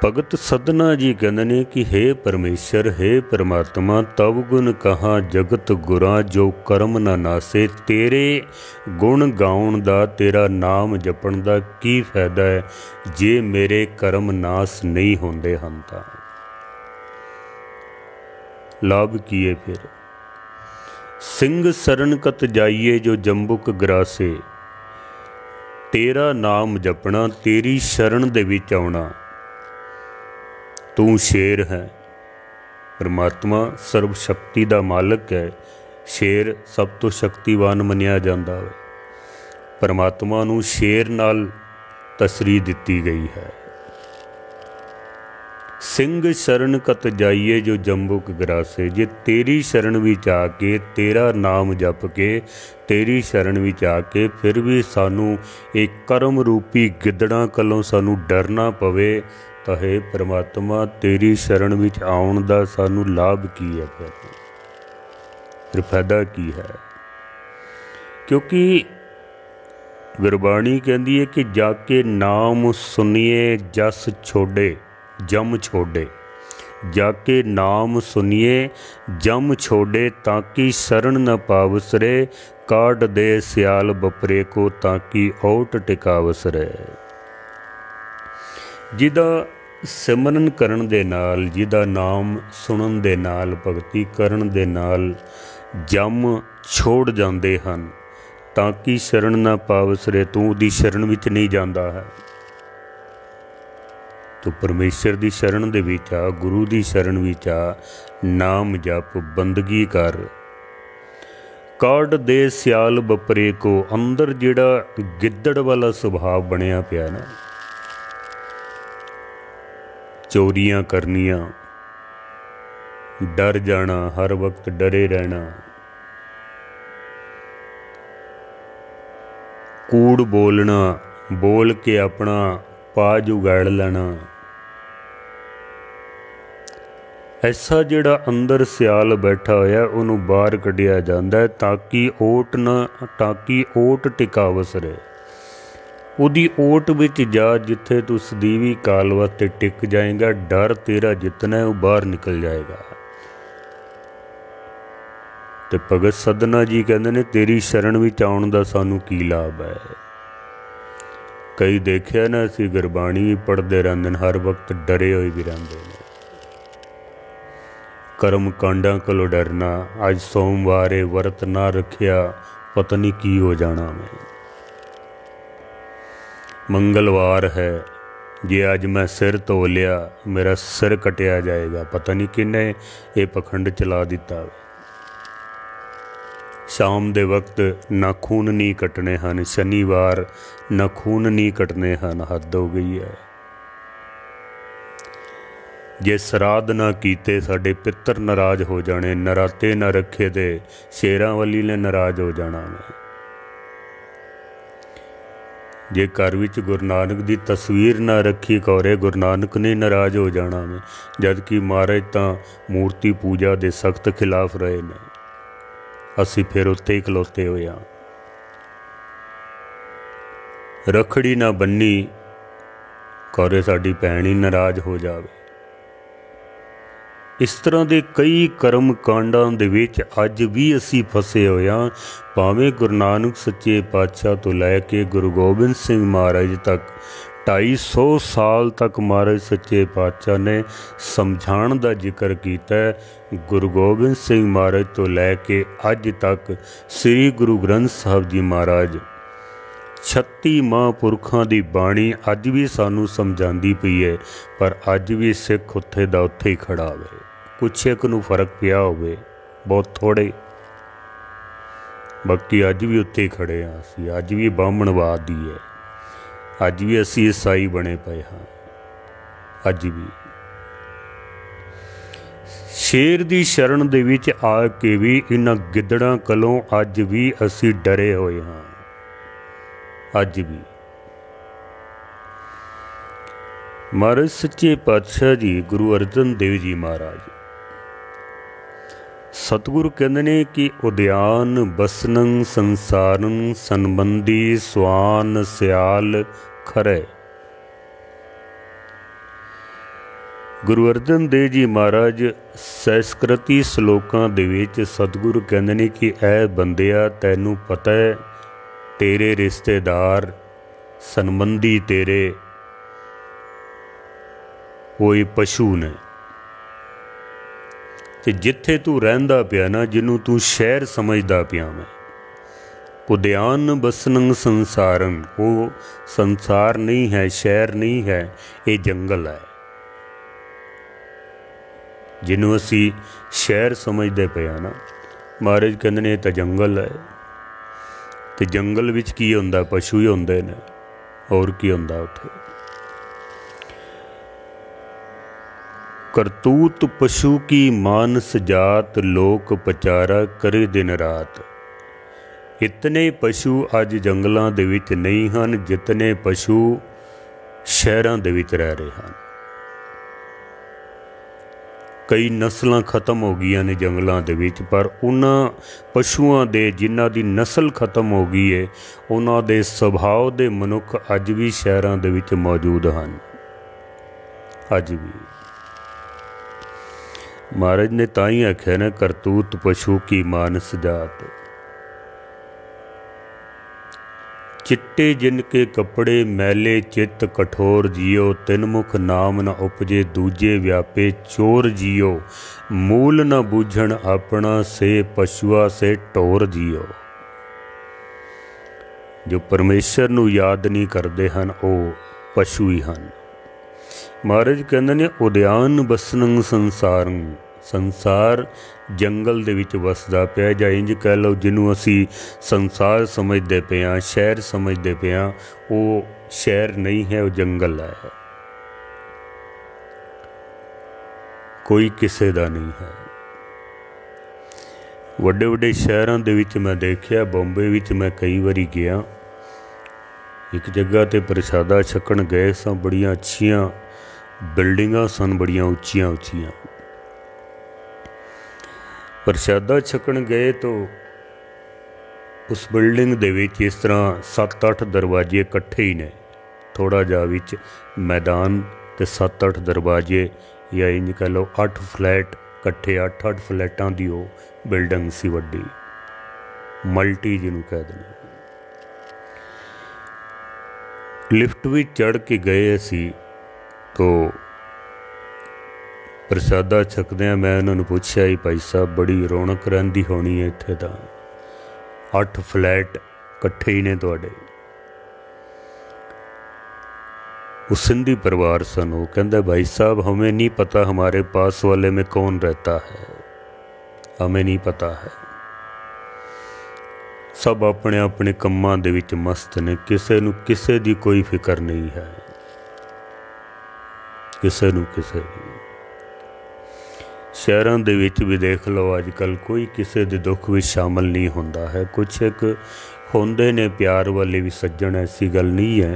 भगत सदना जी कहते हैं कि हे परमेश्वर, हे परमात्मा, तब गुण कहाँ जगत गुरा, जो कर्म ना नासे। तेरे गुण गाउण दा, तेरा नाम जपण दा की फायदा है, जे मेरे कर्म नास नहीं होंदे हन तां। लाभ की है फिर। सिंह सरन कत जाइए, जो जंबुक ग्रासे। तेरा नाम जपना, तेरी शरण दे विच आउणा। तू शेर है। परमात्मा सर्व शक्ति का मालक है। शेर सब तो शक्तिवान मनिया जाता है। परमात्मा नूं शेर नाल तसरी दिती गई है। सिंह शरण कत जाइए, जो जंबुक ग्रासे। जे तेरी शरण विच आके, तेरा नाम जप के, तेरी शरण विच आके फिर भी सानू एक कर्म रूपी गिद्दड़ां कोलों सानू डरना पवे, तो हे परमात्मा, तेरी शरण विच आउण दा सानू लाभ की है, फिर फायदा की है। क्योंकि ਗੁਰਬਾਣੀ ਕਹਿੰਦੀ ਹੈ ਕਿ ਜਾ ਕੇ ਨਾਮ ਸੁਣੀਏ ਜਸ ਛੋਡੇ ਜਮ ਛੋਡੇ, ਜਾ ਕੇ ਨਾਮ ਸੁਣੀਏ ਜਮ ਛੋਡੇ, ਤਾਂ ਕਿ ਸ਼ਰਨ ਨ ਪਾਵਸਰੇ, ਕਾਢ ਦੇ ਸਿਆਲ ਬਪਰੇ ਕੋ, ਤਾਂ ਕਿ ਓਟ ਟਿਕਾਵਸਰੇ। ਜਿਹਦਾ ਸਿਮਰਨ ਕਰਨ ਦੇ ਨਾਲ, ਜਿਹਦਾ ਨਾਮ ਸੁਣਨ ਦੇ ਨਾਲ, ਭਗਤੀ ਕਰਨ ਦੇ ਨਾਲ ਜਮ ਛੋੜ ਜਾਂਦੇ ਹਨ, ਤਾਂ ਕਿ ਸ਼ਰਨ ਨਾ ਪਾਵਸਰੇ, ਤੂੰ ਉਹਦੀ ਸ਼ਰਨ ਵਿੱਚ ਨਹੀਂ ਜਾਂਦਾ ਹੈ, ਤੂੰ ਪਰਮੇਸ਼ਰ ਦੀ ਸ਼ਰਨ ਦੇ ਵਿੱਚ ਆ, ਗੁਰੂ ਦੀ ਸ਼ਰਨ ਵਿੱਚ ਆ, ਨਾਮ ਜਪ, ਬੰਦਗੀ ਕਰ। ਕਾਢ ਦੇ ਸਿਆਲ ਬਪਰੇ ਕੋ, ਅੰਦਰ ਜਿਹੜਾ ਗਿੱਦੜ ਵਾਲਾ ਸੁਭਾਅ ਬਣਿਆ ਪਿਆ ਨਾ, ਚੋਰੀਆਂ ਕਰਨੀਆਂ, ਡਰ ਜਾਣਾ, ਹਰ ਵਕਤ ਡਰੇ ਰਹਿਣਾ, ਕੂੜ ਬੋਲਣਾ, ਬੋਲ ਕੇ ਆਪਣਾ ਪਾਜ ਉਗਾੜ ਲੈਣਾ, ਐਸਾ ਜਿਹੜਾ ਅੰਦਰ ਸਿਆਲ ਬੈਠਾ ਹੋਇਆ ਉਹਨੂੰ ਬਾਹਰ ਕੱਢਿਆ ਜਾਂਦਾ, ਤਾਂ ਕਿ ਓਟ ਟਿਕਾਵਸਰੇ। ਉਹਦੀ ਓਟ ਵਿੱਚ ਜਾ, ਜਿੱਥੇ ਤੂੰ ਸਦੀਵੀ ਕਾਲ ਵਾਸਤੇ ਟਿਕ ਜਾਏਗਾ, ਡਰ ਤੇਰਾ ਜਿਤਨਾ ਉਹ ਬਾਹਰ ਨਿਕਲ ਜਾਏਗਾ। ਤੇ ਭਗਤ ਸਧਨਾ ਜੀ ਕਹਿੰਦੇ ਨੇ, ਤੇਰੀ ਸ਼ਰਨ ਵਿੱਚ ਆਉਣ ਦਾ ਸਾਨੂੰ ਕੀ ਲਾਭ ਹੈ। ਕਈ ਦੇਖਿਆ ਨਾ, ਅਸੀਂ ਗੁਰਬਾਣੀ ਵੀ ਪੜ੍ਹਦੇ ਰਹਿੰਦੇ ਨੇ, ਹਰ ਵਕਤ ਡਰੇ ਹੋਏ ਵੀ ਰਹਿੰਦੇ ਨੇ। ਕਰਮ ਕਾਂਡਾਂ ਕੋਲੋਂ ਡਰਨਾ, ਅੱਜ ਸੋਮਵਾਰ ਏ, ਵਰਤ ਨਾ ਰੱਖਿਆ, ਪਤਾ ਨਹੀਂ ਕੀ ਹੋ ਜਾਣਾ ਮੈਂ। ਮੰਗਲਵਾਰ ਹੈ, ਜੇ ਅੱਜ ਮੈਂ ਸਿਰ ਧੋ ਲਿਆ, ਮੇਰਾ ਸਿਰ ਕਟਿਆ ਜਾਏਗਾ, ਪਤਾ ਨਹੀਂ ਕਿਹਨੇ ਇਹ ਪਖੰਡ ਚਲਾ ਦਿੱਤਾ। ਸ਼ਾਮ ਦੇ ਵਕਤ ਨਾਖੂਨ ਨਹੀਂ ਕੱਟਣੇ ਹਨ, ਸ਼ਨੀਵਾਰ ਨਾਖੂਨ ਨਹੀਂ ਕੱਟਣੇ ਹਨ, ਹੱਦ ਹੋ ਗਈ ਹੈ। ਜੇ ਸਰਾਧ ਨਾ ਕੀਤੇ ਸਾਡੇ ਪਿੱਤਰ ਨਾਰਾਜ਼ ਹੋ ਜਾਣੇ, ਨਰਾਤੇ ਨਾ ਰੱਖੇ ਤੇ ਸ਼ੇਰਾਂ ਵਾਲੀ ਨੇ ਨਾਰਾਜ਼ ਹੋ ਜਾਣਾ ਮੈਂ। ਜੇ ਘਰ ਵਿੱਚ ਗੁਰੂ ਨਾਨਕ ਦੀ ਤਸਵੀਰ ਨਾ ਰੱਖੀ ਕੌਰੇ, ਗੁਰੂ ਨਾਨਕ ਨੇ ਨਾਰਾਜ਼ ਹੋ ਜਾਣਾ ਮੈਂ। ਜਦ ਕਿ ਮਹਾਰਾਜ ਤਾਂ ਮੂਰਤੀ ਪੂਜਾ ਦੇ ਸਖਤ ਖਿਲਾਫ ਰਹੇ ਨੇ, ਅਸੀਂ ਫਿਰ ਉੱਥੇ ਹੀ ਖਲੋਤੇ ਹੋਏ ਹਾਂ। ਰੱਖੜੀ ਨਾ ਬੰਨੀ ਕੌਰੇ, ਸਾਡੀ ਭੈਣ ਹੀ ਨਾਰਾਜ਼ ਹੋ ਜਾਵੇ। ਇਸ ਤਰ੍ਹਾਂ ਦੇ ਕਈ ਕਰਮ ਕਾਂਡਾਂ ਦੇ ਵਿੱਚ ਅੱਜ ਵੀ ਅਸੀਂ ਫਸੇ ਹੋਏ ਹਾਂ। ਭਾਵੇਂ ਗੁਰੂ ਨਾਨਕ ਸੱਚੇ ਪਾਤਸ਼ਾਹ ਤੋਂ ਲੈ ਕੇ ਗੁਰੂ ਗੋਬਿੰਦ ਸਿੰਘ ਮਹਾਰਾਜ ਤੱਕ 250 ਸਾਲ ਤੱਕ ਮਹਾਰਾਜ ਸੱਚੇ ਪਾਤਸ਼ਾਹ ਨੇ ਸਮਝਾਉਣ ਦਾ ਜ਼ਿਕਰ ਕੀਤਾ ਹੈ। ਗੁਰੂ ਗੋਬਿੰਦ ਸਿੰਘ ਮਹਾਰਾਜ ਤੋਂ ਲੈ ਕੇ ਅੱਜ ਤੱਕ ਸ੍ਰੀ ਗੁਰੂ ਗ੍ਰੰਥ ਸਾਹਿਬ ਜੀ ਮਹਾਰਾਜ 36 ਮਹਾਂਪੁਰਖਾਂ ਦੀ ਬਾਣੀ ਅੱਜ ਵੀ ਸਾਨੂੰ ਸਮਝਾਉਂਦੀ ਪਈ ਹੈ। ਪਰ ਅੱਜ ਵੀ ਸਿੱਖ ਉੱਥੇ ਦਾ ਉੱਥੇ ਹੀ ਖੜਾ ਹੋਵੇ। ਕੁਛ ਇੱਕ ਨੂੰ ਫਰਕ ਪਿਆ ਹੋਵੇ, ਬਹੁਤ ਥੋੜ੍ਹੇ, ਬਾਕੀ ਅੱਜ ਵੀ ਉੱਥੇ ਹੀ ਖੜੇ ਹਾਂ ਅਸੀਂ। ਅੱਜ ਵੀ ਬਾਹਮਣਵਾਦ ਦੀ ਹੈ, ਅੱਜ ਵੀ ਅਸੀਂ ਈਸਾਈ ਬਣੇ ਪਏ ਹਾਂ। ਅੱਜ ਵੀ ਸ਼ੇਰ ਦੀ ਸ਼ਰਨ ਦੇ ਵਿੱਚ ਆ ਕੇ ਵੀ ਇਹਨਾਂ ਗਿੱਦੜਾਂ ਕੋਲੋਂ ਅੱਜ ਵੀ ਅਸੀਂ ਡਰੇ ਹੋਏ ਹਾਂ। ਅੱਜ ਵੀ ਮਹਾਰਾਜ ਸੱਚੇ ਪਾਤਸ਼ਾਹ ਜੀ ਗੁਰੂ ਅਰਜਨ ਦੇਵ ਜੀ ਮਹਾਰਾਜ ਸਤਿਗੁਰੂ ਕਹਿੰਦੇ ਨੇ ਕਿ ਉਦਿਆਨ ਬਸਨੰ ਸੰਸਾਰਨ ਸੰਬੰਧੀ ਸਵਾਨ ਸਿਆਲ ਖਰੇ। ਗੁਰੂ ਅਰਜਨ ਦੇਵ ਜੀ ਮਹਾਰਾਜ ਸੰਸਕ੍ਰਿਤੀ ਸ਼ਲੋਕਾਂ ਦੇ ਵਿੱਚ ਸਤਿਗੁਰੂ ਕਹਿੰਦੇ ਨੇ ਕਿ ਐ ਬੰਦਿਆ, ਤੈਨੂੰ ਪਤਾ ਹੈ ਤੇਰੇ ਰਿਸ਼ਤੇਦਾਰ ਸੰਬੰਧੀ ਤੇਰੇ ਕੋਈ ਪਸ਼ੂ ਨੇ, ਤੇ ਜਿੱਥੇ ਤੂੰ ਰਹਿੰਦਾ ਪਿਆ ਨਾ, ਜਿਹਨੂੰ ਤੂੰ ਸ਼ਹਿਰ ਸਮਝਦਾ ਪਿਆ ਮੈਂ, ਉਦਿਆਨ ਬਸਨੰ ਸੰਸਾਰਨ, ਉਹ ਸੰਸਾਰ ਨਹੀਂ ਹੈ, ਸ਼ਹਿਰ ਨਹੀਂ ਹੈ, ਇਹ ਜੰਗਲ ਹੈ। ਜਿਹਨੂੰ ਅਸੀਂ ਸ਼ਹਿਰ ਸਮਝਦੇ ਪਏ ਹਾਂ ਨਾ, ਮਹਾਰਾਜ ਕਹਿੰਦੇ ਨੇ ਇਹ ਤਾਂ ਜੰਗਲ ਹੈ। ਤੇ ਜੰਗਲ ਵਿੱਚ ਕੀ ਹੁੰਦਾ? ਪਸ਼ੂ ਹੀ ਹੁੰਦੇ ਨੇ, ਹੋਰ ਕੀ ਹੁੰਦਾ ਉੱਥੇ? ਕਰਤੂਤ ਪਸ਼ੂ ਕੀ ਮਾਨਸ ਜਾਤ, ਲੋਕ ਪਚਾਰਾ ਕਰੇ ਦਿਨ ਰਾਤ। ਇਤਨੇ ਪਸ਼ੂ ਅੱਜ ਜੰਗਲਾਂ ਦੇ ਵਿੱਚ ਨਹੀਂ ਹਨ ਜਿਤਨੇ ਪਸ਼ੂ ਸ਼ਹਿਰਾਂ ਦੇ ਵਿੱਚ ਰਹਿ ਰਹੇ ਹਨ। कई नस्लां खत्म हो गई ने जंगलों के विच, पर उन्होंने पशुओं के जिन्हां दी नस्ल खत्म हो गई है उन्हां दे सुभाव के मनुख अज भी शहरों के विच मौजूद हैं। अज भी महाराज ने ताई आख्या ना, करतूत पशु की मानस जात, चिट्टे जिनके कपड़े मैले चित्त कठोर जियो, तिनमुख नाम न उपजे दूजे व्यापे चोर जियो, मूल न बूझण अपना से पशुआ से टोर जियो। जो परमेश्वर नूं याद नहीं करते हैं वो पशु ही हैं। महाराज कहते ने उद्यान बसनं संसारं, संसार जंगल दे विच वसदा पिया, जां इंज कह लो जिन्हों असी संसार समझते पे हाँ, शहर समझते पे हाँ, वो शहर नहीं है, वो जंगल है, कोई किसी का नहीं है। वड्डे वड्डे शहरों दे विच मैं देखिया, बॉम्बे विच मैं कई बारी गया, एक जगह ते प्रसादा छकण गए सां, बड़ियां अच्छियां बिल्डिंगां सन, बड़ियां उच्चियां उच्चियां। प्रसादा छकण गए तो उस बिल्डिंग दे विच इस तरह 7-8 दरवाजे इकट्ठे ही ने, थोड़ा जा विच मैदान ते 7-8 दरवाजे, या इंज कह लो 8 फ्लैट इकट्ठे, 8-8 फ्लैटां दी वो बिल्डिंग सी वड्डी, मल्टी जिन्हों कह दें। लिफ्ट भी चढ़ के गए असी तो प्रसादा छकद्या मैं उन्होंने पूछा ही, भाई साहब बड़ी रौनक रहिंदी होनी है इत्थे तां, 8 फ्लैट कट्ठे ही ने तुहाडे। वो सिंधी परिवार सन, वो कहंदे भाई साहब हमें नहीं पता हमारे पास वाले में कौन रहता है, हमें नहीं पता है, सब अपने अपने कम्मां दे विच मस्त ने, किसे नूं किसे दी कोई फिक्र नहीं है, किसे नूं किसे दी। शहरों दे विच भी देख लो अजकल कोई किसी दे दुख भी शामिल नहीं होंदा है, कुछ एक होंदे ने प्यार वाले भी सज्जन, ऐसी गल नहीं है,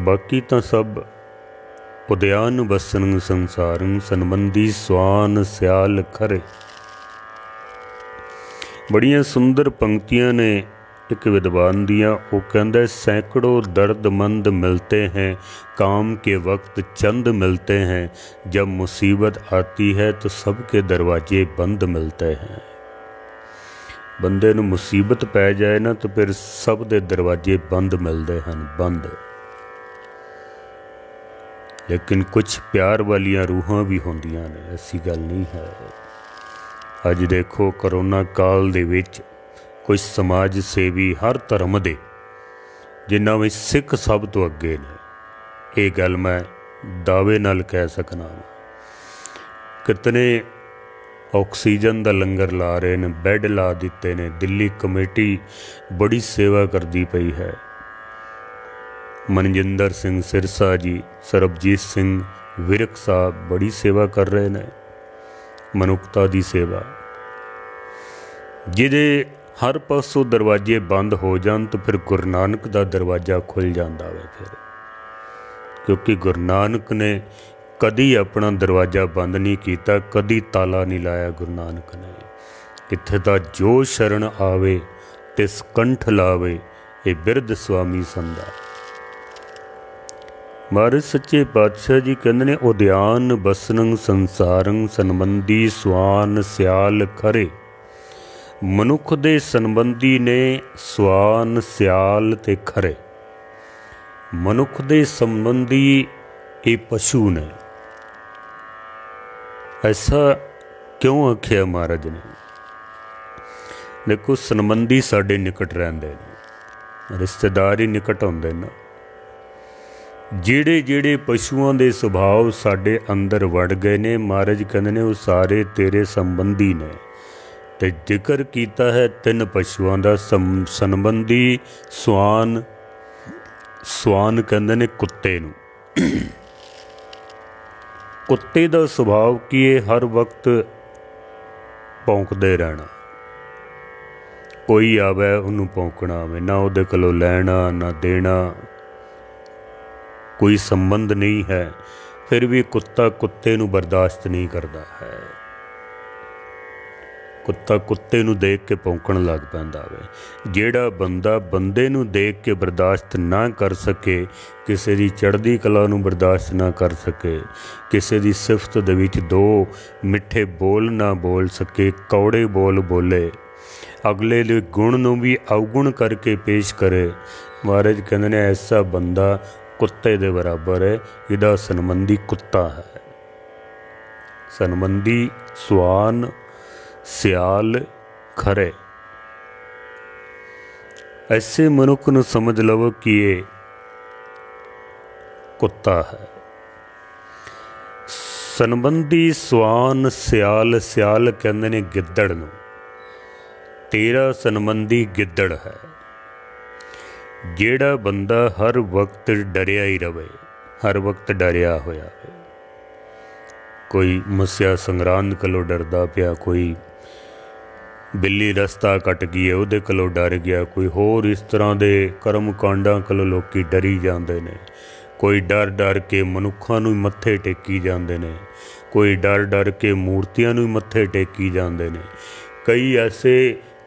बाकी तो सब उद्यान बसन संसारं, सनबंदी स्वान स्याल खरे। बड़ियां सुंदर पंक्तियां ने एक विद्वान दियाँ, वो कहंदा सैकड़ों दर्दमंद मिलते हैं, काम के वक्त चंद मिलते हैं, जब मुसीबत आती है तो सबके दरवाजे बंद मिलते हैं। बंदे नूं मुसीबत पै जाए ना तो फिर सब दे दरवाजे बंद मिलते हैं, बंद। लेकिन कुछ प्यार वालियां रूहां भी होंदियां ने, ऐसी गल नहीं है। अज देखो करोना काल दे विच कुछ समाज सेवी हर धर्म दे, जिन्हां विच सिख सब तो अगे ने, ये गल मैं दावे नाल कह सकना। कितने ऑक्सीजन का लंगर ला रहे ने, बैड ला दिते ने, दिल्ली कमेटी बड़ी सेवा करती पई है। मनजिंदर सिंह सिरसा जी, सरबजीत सिंह विरक साहब बड़ी सेवा कर रहे ने, मनुखता की सेवा। जिहदे हर पासों दरवाजे बंद हो जान तो फिर गुरु नानक का दरवाज़ा खुल जाता है फिर, क्योंकि गुरु नानक ने कदी अपना दरवाज़ा बंद नहीं किया, कदी ताला नहीं लाया गुरु नानक ने। इत्थे तां जो शरण आवे तिस कंठ लावे, ये बिरध स्वामी संदा। महाराज सच्चे पातशाह जी कहते ने उद्यान बसनं संसारं, सनबंदी स्वान स्याल खरे। मनुख दे संबंधी ने स्वान स्याल ते खरे, मनुख दे संबंधी ये पशु ने। ऐसा क्यों आख्या महाराज ने? देखो संबंधी साडे निकट रहिंदे ने, रिश्तेदार ही निकट होंदे ने। जिहड़े जिहड़े पशुओं के सुभाव साडे अंदर वड़ गए ने, महाराज कहंदे ने वो सारे तेरे संबंधी ने। ते जिक्र किया है 3 पशुओं का, संबंधी स्वान, स्वान कहंदे ने कुत्ते नूं। कुत्ते का सुभाव की है, हर वक्त भौंकदे रहना, कोई आवे उन्होंने भौंकना आवे, ना उहदे कोलों लैना ना देना, कोई संबंध नहीं है। फिर भी कुत्ता कुत्ते नूं बर्दाश्त नहीं करता है। कुत्ता कुत्ते नूं देख के भौंकण लग पैंदा वे। जिहड़ा बंदा बंदे नूं देख के बर्दाश्त ना कर सके, किसी दी चढ़दी कला नूं बर्दाश्त ना कर सके, किसी दी सिफत दे विच दो मिठे बोल ना बोल सके, कौड़े बोल बोले, अगले दे गुण नूं भी अवगुण करके पेश करे, महाराज कहंदे ने ऐसा बंदा कुत्ते दे बराबर है। इहदा सनबंधी कुत्ता है। सनबंधी सुआन सियाल खरे। ऐसे मनुख नूं समझ लवो कि ये कुत्ता है। सनबंधी सुआन सियाल, सियाल कहंदे ने गिद्दड़ नूं। तेरा सनबंधी गिद्दड़ है। जिहड़ा बंदा हर वक्त डरिया ही रवे, हर वक्त डरिया होया है। कोई मस्या संग्रांद कलो डरदा पिया, कोई बिल्ली रस्ता कट गई है उहदे कलो डर गया, कोई होर इस तरह के कर्म कांडां कलो लोकी डरी जाते हैं। कोई डर डर के मनुखां नूं मत्थे टेकी जाते हैं, कोई डर डर के मूर्तियां नूं मत्थे टेकी जाते हैं। कई ऐसे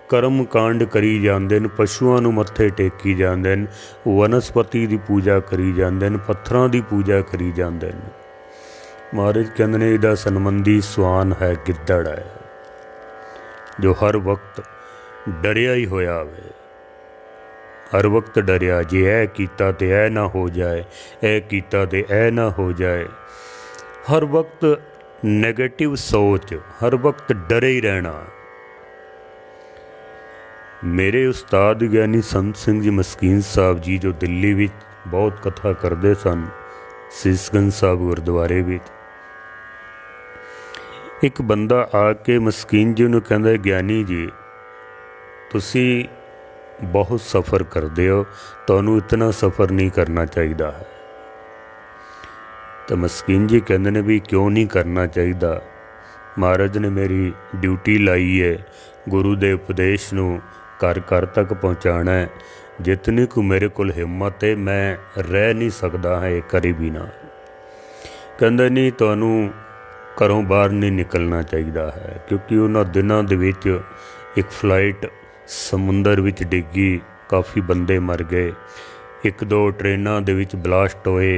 कर्म कांड करी जाते हैं, पशुओं नूं मत्थे टेकी जाते हैं, वनस्पति की पूजा करी जाते हैं, पत्थरां की पूजा करी जाते हैं। महाराज कहंदे ने इहदा सनबंधी सुआन है, गिद्दड़ है, जो हर वक्त डरिया ही होया वे। हर वक्त डरिया, जे ऐ कीता ते ऐ ना हो जाए, ऐ कीता ते ऐ ना हो जाए। हर वक्त नेगेटिव सोच, हर वक्त डरे ही रहना। मेरे उस्ताद ज्ञानी संत सिंह जी मस्कीन साहब जी, जो दिल्ली में बहुत कथा करते सन, सीसगंज साहब गुरुद्वारे विच, एक बंदा आके मस्कीन जी नूं कहंदा, ज्ञानी जी तुसी बहुत सफ़र करते हो, तुहानूं इतना सफ़र नहीं करना चाहिए है। तो मस्कीन जी कहंदे ने भी क्यों नहीं करना चाहिए? महाराज ने मेरी ड्यूटी लाई है, गुरु दे उपदेश नूं घर घर तक पहुँचाना है। जितनी को मेरे को हिम्मत है, मैं रह नहीं सकता है एक करी भी ना। कहंदे नहीं, तुहानूं घरों बाहर नहीं निकलना चाहिए है, क्योंकि उन्होंने दिनों दे विच एक फ्लाइट समुंदर विच डिग्गी, काफ़ी बंदे मर गए, एक दो ट्रेनां दे विच ब्लास्ट होए,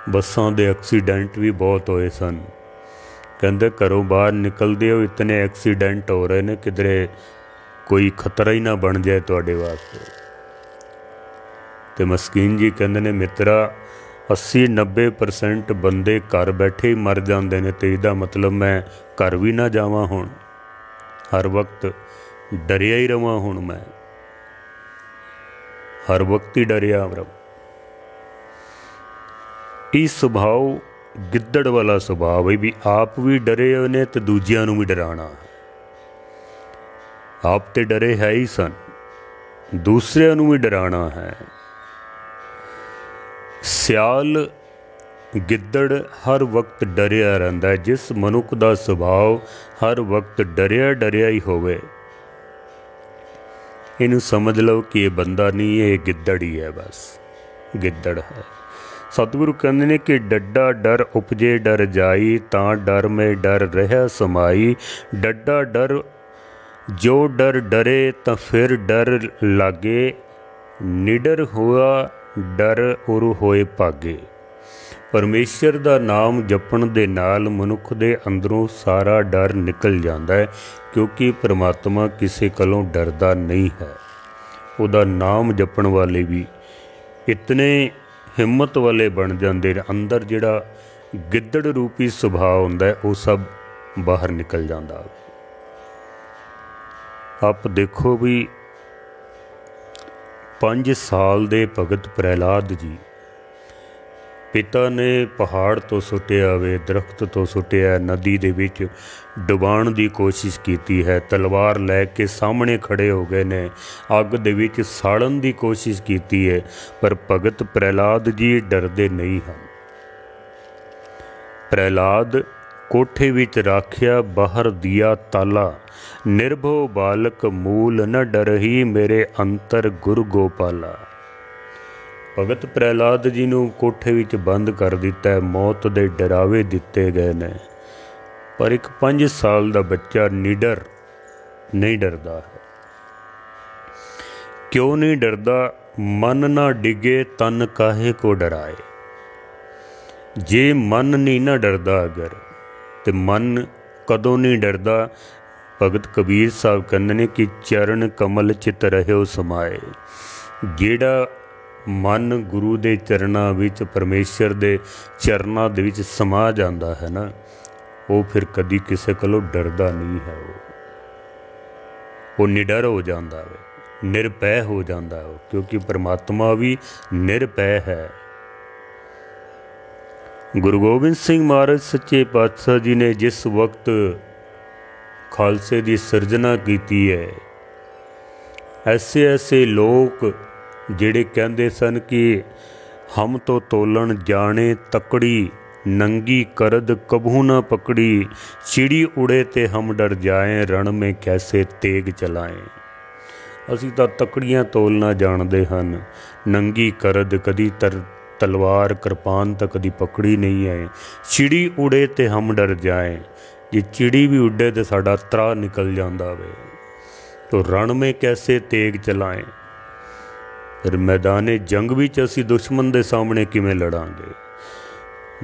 बसां दे एक्सीडेंट भी बहुत होए सन। कहंदे घरों बाहर निकलदे हो इतने एक्सीडेंट हो रहे ने, किधरे कोई खतरा ही ना बन जाए तुहाडे वास्ते। तो मस्कीन जी कहंदे ने, मित्रा 80-90% बंदे घर बैठे ही मर जाते हैं, तो इसका मतलब मैं घर भी ना जावां हुण, हर वक्त डरिया ही रवां, हुण मैं हर वक्त ही डरिया रवां। ये सुभाव गिद्दड़ वाला सुभाव है, भी आप भी डरे ने तो दूजियां नूं भी डराना। आप तो डरे है ही सन, दूसरिਆਂ ਨੂੰ भी डराना है। सियाल गिद्दड़ हर वक्त डरिया रहता है। जिस मनुख का सुभाव हर वक्त डरिया डरिया ही होवे, इनू समझ लो कि ये बंदा नहीं है, ये गिद्दड़ ही है, बस गिद्दड़ है। सतगुरु कहते हैं कि डड्डा डर उपजे डर जाई, तां डर में डर रहा समाई। डड्डा डर जो डर डरे तो फिर डर लागे, निडर हुआ डर उर होए भागे। परमेश्वर का नाम जपण दे नाल मनुख दे अंदरों सारा डर निकल जाता है, क्योंकि परमात्मा किसी कोलों डरदा नहीं है। उहदा नाम जपण वाले भी इतने हिम्मत वाले बन जाते हैं, अंदर जिहड़ा गिद्दड़ रूपी सुभाव हुंदा है वो सब बाहर निकल जाता है। आप देखो भी 5 साल दे भगत प्रहलाद जी, पिता ने पहाड़ तो सुटिया वे, दरख्त तो सुटिया, नदी दे विच डुबाण दी कोशिश की है, तलवार लैके सामने खड़े हो गए ने, अग दे विच साड़न दी कोशिश की है, पर भगत प्रहलाद जी डरदे नहीं हैं। प्रहलाद कोठे विच राखिया बाहर दिया ताला, निर्भो बालक मूल न डरही मेरे अंतर गुरु गोपाला। भगत प्रहलाद जी नूं कोठे विच बंद कर दिता है, मौत दे डरावे दिते गए ने, पर एक 5 साल का बच्चा निडर नहीं डरदा है। क्यों नहीं डरदा? मन ना डिगे तन काहे को डराए। जे मन नहीं ना डरदा अगर, तो मन कदों नहीं डरदा। भगत कबीर साहब कहते हैं कि चरण कमल चित रहियो समाए। जेड़ा मन गुरु दे चरनां विच, परमेश्वर दे चरनां दे विच समा जांदा है ना, वो फिर कदी किसी कोलों डरदा नहीं है। वो निडर हो जाता है, निरभय हो जाता है, क्योंकि परमात्मा भी निरभय है। गुरु गोबिंद सिंह महाराज सच्चे पातशाह जी ने जिस वक्त खालसे की सिरजना की है, ऐसे ऐसे लोग जिहड़े कहते सन कि हम तो तोलन जाने तकड़ी, नंगी करद कबू न पकड़ी, चिड़ी उड़े ते हम डर जाएं, रण में कैसे तेग चलाएं। असी तो तकड़ियाँ तोलना जानते हैं, नंगी करद कदी तलवार कृपान तो कदी पकड़ी नहीं है। चिड़ी उड़े ते हम डर जाएं, जे चिड़ी भी उड़े तो साडा त्राह निकल जाता वे, तो रण में कैसे तेग चलाएं। फिर मैदाने जंग विच असी दुश्मन के सामने किवें लड़ांगे।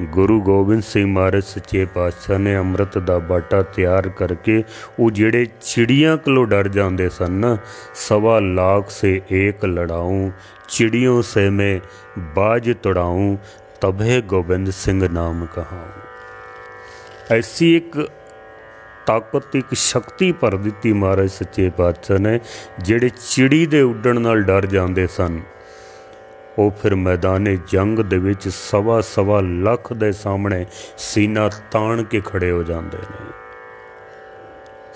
गुरु गोबिंद सिंह महाराज सच्चे पातशाह ने अमृत का बाटा तैयार करके वो जिहड़े चिड़ियां कोलों डर जाते सन ना, 1.25 लाख से एक लड़ाऊं, चिड़ियों से मैं बाज तोड़ाऊं, तबे गोबिंद सिंह नाम कहाऊं। ऐसी एक ताकत, एक शक्ति भर दी महाराज सच्चे पातशाह ने। जिहड़े चिड़ी दे उड्डण नाल डर जाते सन, वो फिर मैदाने जंग दे विच 1.25 लाख दे सामने सीना तान के खड़े हो जाते हैं।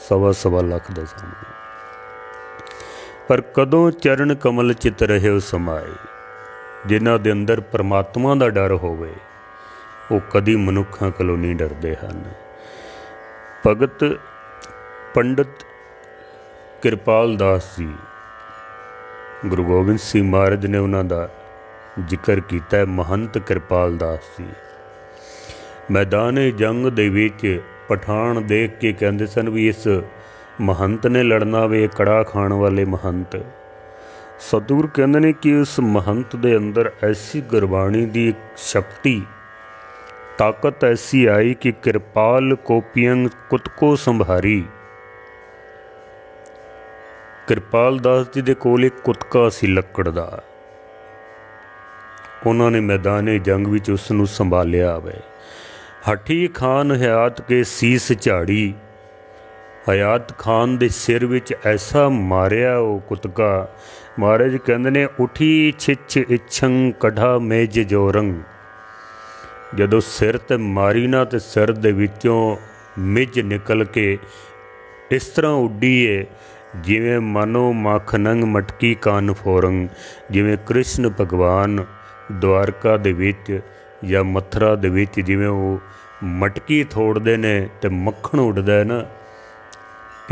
1.25 लाख दे सामने। पर कदों चरण कमल चित रहियो समाए। जिन्हां दे अंदर परमात्मा दा डर होवे, वो कदी मनुखां कोलों नहीं डरदे हन। भगत पंडित किरपाल दास जी, गुरु गोबिंद सिंह महाराज ने उन्हां दा जिक्र किया है। महंत किरपाल दास जी मैदान जंग दे विच पठान देख के कहते सन भी इस महंत ने लड़ना वे, कड़ा खाण वाले महंत। सतगुर कहते हैं कि उस महंत दे अंदर ऐसी गुरबाणी की शक्ति, ताकत ऐसी आई कि किरपाल कोपियंग कुतको संभारी। किरपाल दास जी दे कोल एक कुतका सी लकड़ दा, उन्होंने मैदाने जंग विच उसनूं संभालिया वे। हठी खान हयात के सीस झाड़ी, हयात खान दे सिर विच ऐसा मारिया वो कुतका। महाराज कहंदे ने उठी छिछ इछंग कढ़ा मेज जोरंग। जदों सिर ते मारी ना, तो सिर दे विचों मिज निकल के इस तरह उड्डी है जिवें मानो माखनंग मटकी कान फोरंग। जिवें कृष्ण भगवान द्वारका दे विच या मथुरा दे विच जिवें वो मटकी तोड़ते ने ते मक्खन उड़दा है ना,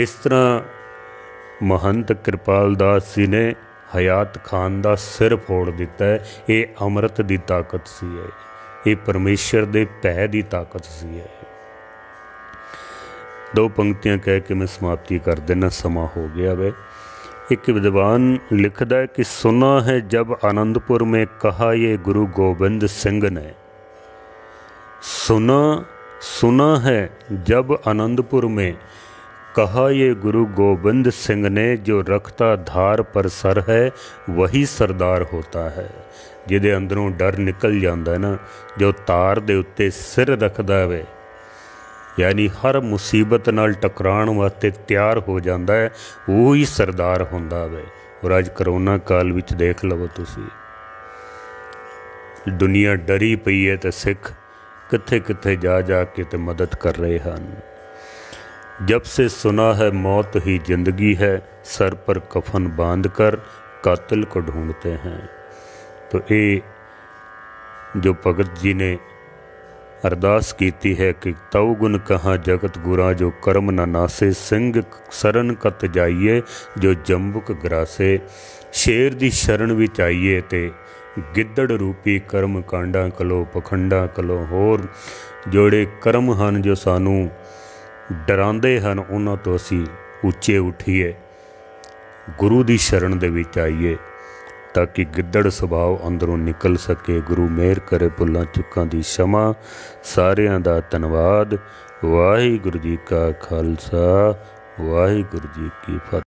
इस तरह महंत किरपाल दास जी ने हयात खान का सिर फोड़ दिता है। ये अमृत की ताकत सी है, ये परमेश्वर दे भय की ताकत सी है। 2 पंक्तियां कह के मैं समाप्ति कर देना, समा हो गया वे। एक विद्वान लिखदा है कि सुना है जब आनंदपुर में कहा ये गुरु गोबिंद सिंह ने। सुना है जब आनंदपुर में कहा ये गुरु गोबिंद सिंह ने, जो रखता धार पर सर है वही सरदार होता है। जिहदे अंदरों डर निकल जाता है ना, जो तार दे उत्ते सिर रखदा वे, यानी हर मुसीबत नाल टकराण वास्ते तैयार हो जाता है, वो ही सरदार होंदा वे। और अज करोना काल विच देख लवो तुसी, दुनिया डरी पई है तो सिख किथे किथे जा जा के ते मदद कर रहे हैं। जब से सुना है मौत ही जिंदगी है, सर पर कफन बांध कर कातिल को ढूंढते हैं। तो ये जो भगत जी ने अरदास कीती है कि तऊ गुण कहाँ जगत गुरा, जो कर्म न नासे, सिंह सरन कत जाइए जो जंबुक ग्रासे। शेर दी शरण विच आइए ते ਗਿੱਦੜ ਰੂਪੀ ਕਰਮ ਕਾਂਡਾਂ ਕੋਲੋਂ, ਪਖੰਡਾਂ ਕੋਲੋਂ, ਹੋਰ ਜਿਹੜੇ ਕਰਮ ਹਨ ਜੋ ਸਾਨੂੰ ਡਰਾਉਂਦੇ ਹਨ, ਉਹਨਾਂ ਤੋਂ ਅਸੀਂ ਉੱਚੇ ਉੱਠੀਏ, ਗੁਰੂ ਦੀ ਸ਼ਰਨ ਦੇ ਵਿੱਚ ਆਈਏ ਤਾਂ ਕਿ ਗਿੱਦੜ ਸੁਭਾਅ ਅੰਦਰੋਂ ਨਿਕਲ ਸਕੇ। ਗੁਰੂ ਮਿਹਰ ਕਰੇ, ਭੁੱਲਾਂ ਚੁੱਕਾਂ ਦੀ क्षमा। ਸਾਰਿਆਂ ਦਾ ਧੰਨਵਾਦ। ਵਾਹਿਗੁਰੂ ਜੀ ਕਾ ਖਾਲਸਾ, ਵਾਹਿਗੁਰੂ ਜੀ ਕੀ ਫਤਿਹ।